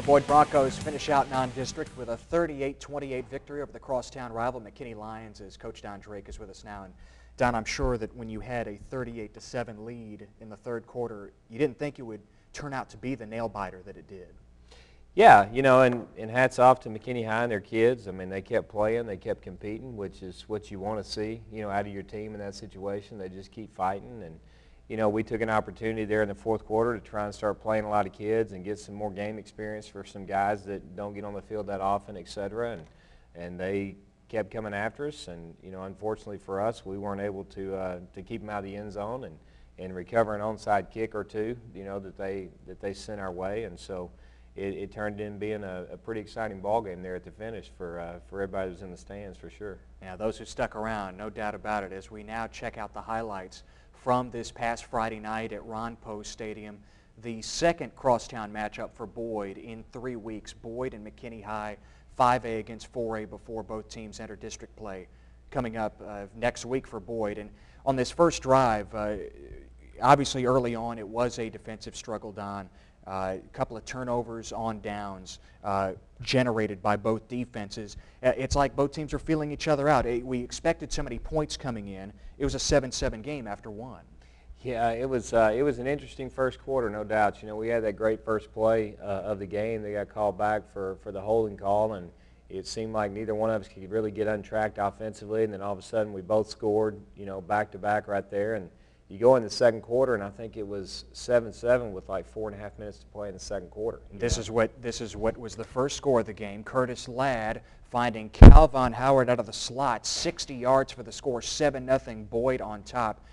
The Boyd Broncos finish out non-district with a 38-28 victory over the crosstown rival McKinney Lions, as Coach Don Drake is with us now. And Don, I'm sure that when you had a 38-7 lead in the third quarter, you didn't think it would turn out to be the nail-biter that it did. Yeah, you know, and hats off to McKinney High and their kids. I mean, they kept playing, they kept competing, which is what you want to see, you know, out of your team in that situation. They just keep fighting. And, you know, we took an opportunity there in the fourth quarter to try and start playing a lot of kids and get some more game experience for some guys that don't get on the field that often, et cetera. And they kept coming after us. And, you know, unfortunately for us, we weren't able to keep them out of the end zone and recover an onside kick or two, you know, that they sent our way. And so it turned in being a pretty exciting ball game there at the finish for everybody who's in the stands, for sure. Yeah, those who stuck around, no doubt about it. As we now check out the highlights from this past Friday night at Ron Post Stadium, the second crosstown matchup for Boyd in 3 weeks. Boyd and McKinney High, 5A against 4A before both teams enter district play, coming up next week for Boyd. And on this first drive, obviously early on it was a defensive struggle, Don. A couple of turnovers on downs generated by both defenses. It's like both teams are feeling each other out. We expected so many points coming in. It was a 7-7 game after one. Yeah, it was an interesting first quarter, no doubt. You know, we had that great first play of the game. They got called back for the holding call, and it seemed like neither one of us could really get untracked offensively. And then all of a sudden, we both scored, you know, back to back right there. And you go in the second quarter, and I think it was 7-7 with like 4.5 minutes to play in the second quarter. This is what was the first score of the game. Curtis Ladd finding Calvin Howard out of the slot, 60 yards for the score, 7-0 Boyd on top.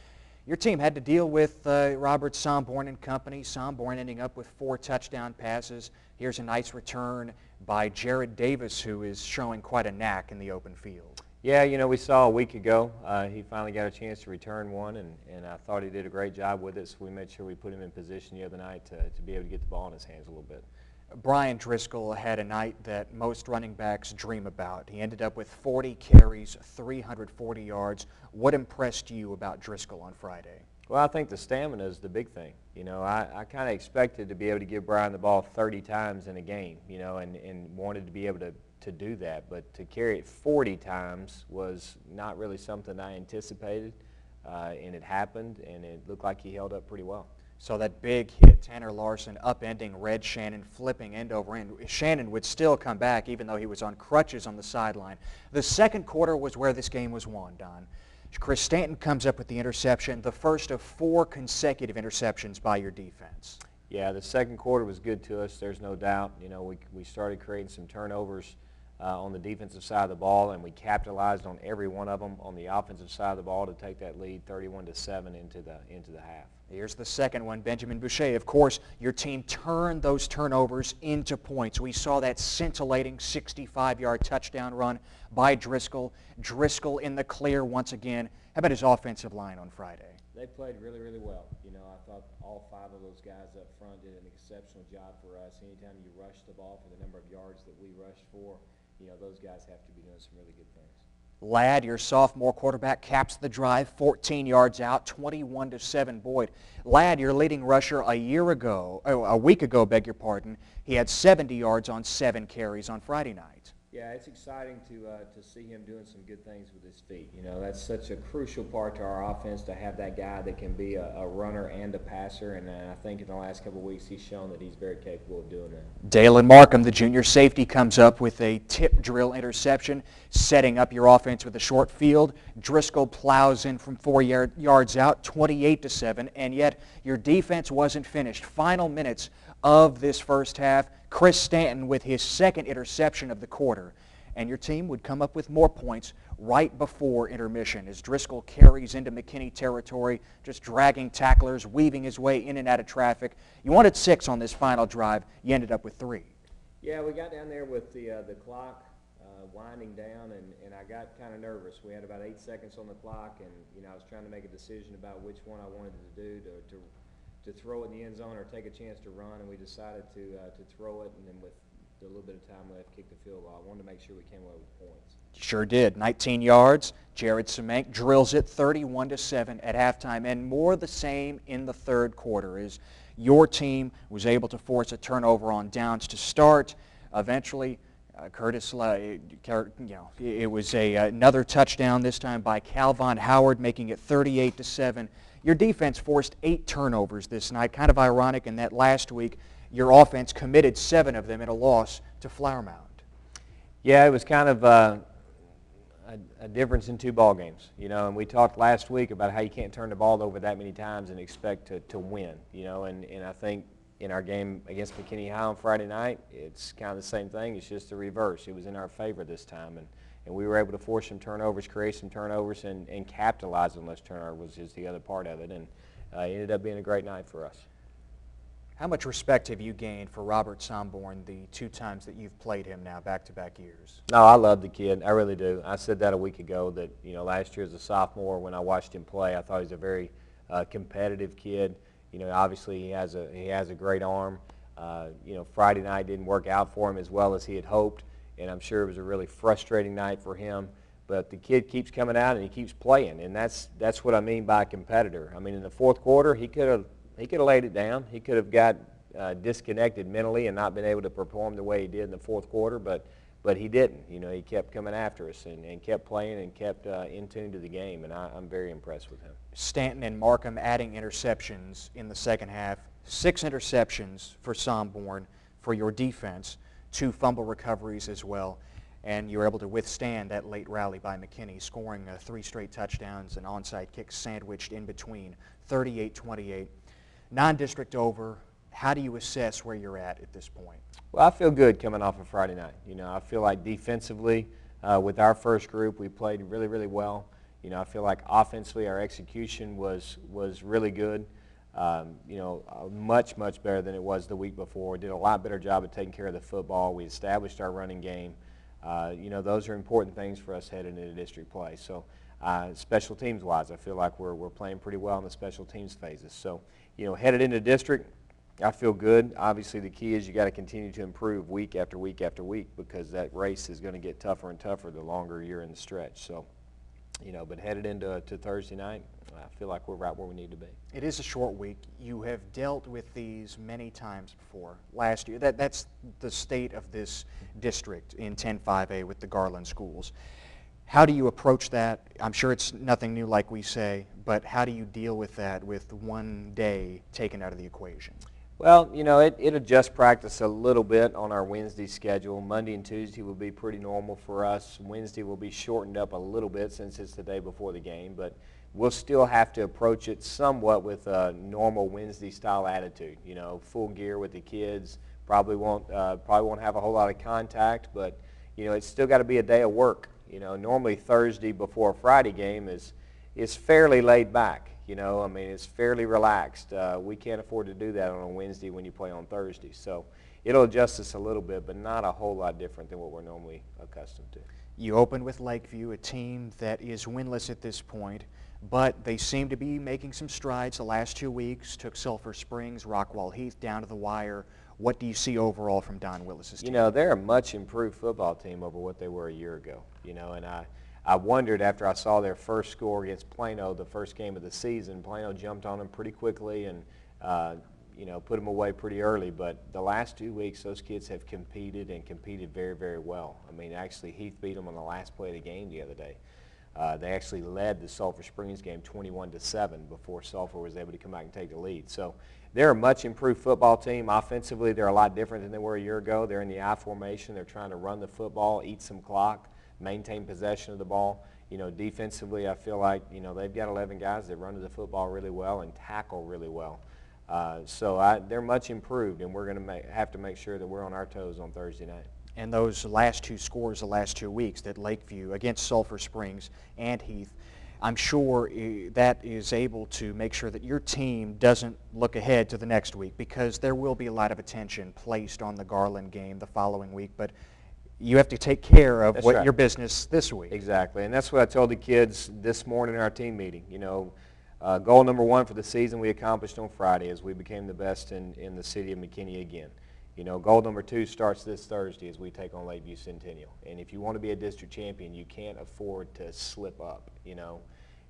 Your team had to deal with Robert Somborn and company. Somborn ending up with 4 touchdown passes. Here's a nice return by Jared Davis, who is showing quite a knack in the open field. Yeah, you know, we saw a week ago, he finally got a chance to return one, and I thought he did a great job with it, so we made sure we put him in position the other night to be able to get the ball in his hands a little bit. Brian Driscoll had a night that most running backs dream about. He ended up with 40 carries, 340 yards. What impressed you about Driscoll on Friday? Well, I think the stamina is the big thing. You know, I kind of expected to be able to give Brian the ball 30 times in a game, you know, and wanted to be able to do that, but to carry it 40 times was not really something I anticipated, and it happened, and it looked like he held up pretty well. So that big hit, Tanner Larson upending Red Shannon, flipping end over end. Shannon would still come back even though he was on crutches on the sideline. The second quarter was where this game was won, Don. Chris Stanton comes up with the interception, the first of 4 consecutive interceptions by your defense. Yeah, the second quarter was good to us, there's no doubt. You know, we started creating some turnovers on the defensive side of the ball, and we capitalized on every one of them on the offensive side of the ball to take that lead 31-7 into the half. Here's the second one, Benjamin Boucher. Of course, your team turned those turnovers into points. We saw that scintillating 65-yard touchdown run by Driscoll. Driscoll in the clear once again. How about his offensive line on Friday? They played really, really well. You know, I thought all 5 of those guys up front did an exceptional job for us. Anytime you rush the ball for the number of yards that we rushed for, you know, those guys have to be doing some really good things. Ladd, your sophomore quarterback, caps the drive, 14 yards out, 21-7 Boyd. Ladd, your leading rusher a week ago, beg your pardon, he had 70 yards on 7 carries on Friday night. Yeah, it's exciting to see him doing some good things with his feet. You know, that's such a crucial part to our offense to have that guy that can be a runner and a passer, and I think in the last couple of weeks he's shown that he's very capable of doing that. Dalen Markham, the junior safety, comes up with a tip drill interception, setting up your offense with a short field. Driscoll plows in from 4 yards out, 28-7, and yet your defense wasn't finished. Final minutes of this first half, Chris Stanton with his second interception of the quarter. And your team would come up with more points right before intermission as Driscoll carries into McKinney territory, just dragging tacklers, weaving his way in and out of traffic. You wanted 6 on this final drive. You ended up with 3. Yeah, we got down there with the clock winding down, and I got kind of nervous. We had about 8 seconds on the clock, and you know, I was trying to make a decision about which one I wanted to do, to throw it in the end zone or take a chance to run, and we decided to throw it, and then with a little bit of time left, kick the field goal. I wanted to make sure we came away with points. Sure did. 19 yards. Jared Semenk drills it 31-7 at halftime, and more the same in the third quarter as your team was able to force a turnover on downs to start. Eventually, it was another touchdown, this time by Calvin Howard, making it 38-7. Your defense forced 8 turnovers this night. Kind of ironic in that last week your offense committed 7 of them in a loss to Flower Mound. Yeah, it was kind of a difference in 2 ball games, and we talked last week about how you can't turn the ball over that many times and expect to win, and I think in our game against McKinney High on Friday night, it's kind of the same thing. It's just the reverse. It was in our favor this time, and we were able to force some turnovers, create some turnovers, and capitalize on those turnovers is the other part of it, and it ended up being a great night for us. How much respect have you gained for Robert Somborn the 2 times that you've played him now, back-to-back years? No, I love the kid. I really do. I said that a week ago that, last year as a sophomore when I watched him play, I thought he was a very competitive kid. Obviously he has a great arm. Friday night didn't work out for him as well as he had hoped, and I'm sure it was a really frustrating night for him. But the kid keeps coming out and he keeps playing, and that's what I mean by a competitor. I mean, in the fourth quarter, he could have laid it down. He could have got disconnected mentally and not been able to perform the way he did in the fourth quarter, but he didn't. He kept coming after us and kept playing and kept in tune to the game, and I'm very impressed with him. Stanton and Markham adding interceptions in the second half. 6 interceptions for Somborn for your defense, 2 fumble recoveries as well, and you were able to withstand that late rally by McKinney, scoring 3 straight touchdowns and onside kicks sandwiched in between, 38-28. Non-district over. How do you assess where you're at this point? Well, I feel good coming off of Friday night. I feel like defensively with our first group we played really, really well. I feel like offensively our execution was really good. Much better than it was the week before. Did a lot better job of taking care of the football. We established our running game. Those are important things for us heading into district play. So special teams wise, I feel like we're playing pretty well in the special teams phases. So headed into district, I feel good. Obviously, the key is you got to continue to improve week after week after week because that race is going to get tougher and tougher the longer you're in the stretch. So, but headed into Thursday night, I feel like we're right where we need to be. It is a short week. You have dealt with these many times before. Last year, that's the state of this district in 10-5A with the Garland schools. How do you approach that? I'm sure it's nothing new like we say, but how do you deal with that with one day taken out of the equation? Well, it adjusts practice a little bit on our Wednesday schedule. Monday and Tuesday will be pretty normal for us. Wednesday will be shortened up a little bit since it's the day before the game, but we'll still have to approach it somewhat with a normal Wednesday-style attitude. Full gear with the kids. Probably won't have a whole lot of contact, but it's still got to be a day of work. Normally Thursday before a Friday game is fairly laid back. It's fairly relaxed. We can't afford to do that on a Wednesday when you play on Thursday. So it'll adjust us a little bit, but not a whole lot different than what we're normally accustomed to. You open with Lakeview, a team that is winless at this point, but they seem to be making some strides the last 2 weeks. Took Sulphur Springs, Rockwall Heath down to the wire. What do you see overall from Don Willis's team? They're a much improved football team over what they were a year ago. And I wondered after I saw their first score against Plano, the first game of the season. Plano jumped on them pretty quickly and put them away pretty early. But the last 2 weeks, those kids have competed very, very well. Actually, Heath beat them on the last play of the game the other day. They actually led the Sulphur Springs game 21-7 before Sulphur was able to come back and take the lead. So they're a much improved football team. Offensively, they're a lot different than they were a year ago. They're in the I formation. They're trying to run the football, eat some clock, maintain possession of the ball. Defensively, I feel like, they've got 11 guys that run to the football really well and tackle really well. So they're much improved, and we're going to have to make sure that we're on our toes on Thursday night. And those last 2 scores the last 2 weeks, that Lakeview against Sulphur Springs and Heath, I'm sure that is able to make sure that your team doesn't look ahead to the next week, because there will be a lot of attention placed on the Garland game the following week. But you have to take care of your business this week. Exactly, and that's what I told the kids this morning in our team meeting. Goal number 1 for the season we accomplished on Friday as we became the best in the city of McKinney again. You know, goal number 2 starts this Thursday as we take on Lakeview Centennial. And if you want to be a district champion, you can't afford to slip up, you know.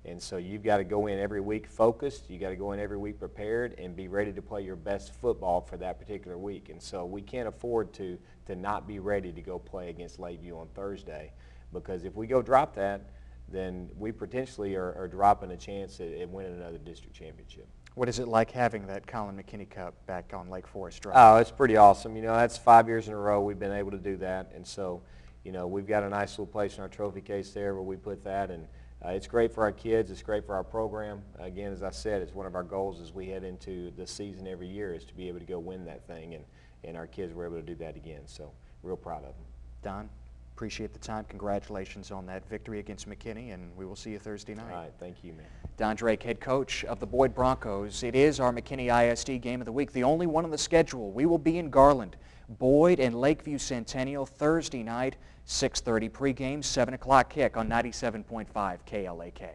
And so you've got to go in every week focused. You've got to go in every week prepared and be ready to play your best football for that particular week. And so we can't afford to not be ready to go play against Lakeview on Thursday, because if we go drop that, then we potentially are dropping a chance at winning another district championship. What is it like having that Colin McKinney Cup back on Lake Forest Drive? Oh, it's pretty awesome. You know, that's 5 years in a row we've been able to do that. And so, you know, we've got a nice little place in our trophy case there where we put that. And it's great for our kids. It's great for our program. Again, as I said, it's one of our goals as we head into the season every year is to be able to go win that thing. And our kids were able to do that again. So, real proud of them. Don, appreciate the time. Congratulations on that victory against McKinney, and we will see you Thursday night. All right. Thank you, man. Don Drake, head coach of the Boyd Broncos. It is our McKinney ISD game of the week, the only one on the schedule. We will be in Garland. Boyd and Lakeview Centennial Thursday night, 6:30 pregame, 7 o'clock kick on 97.5 KLAK.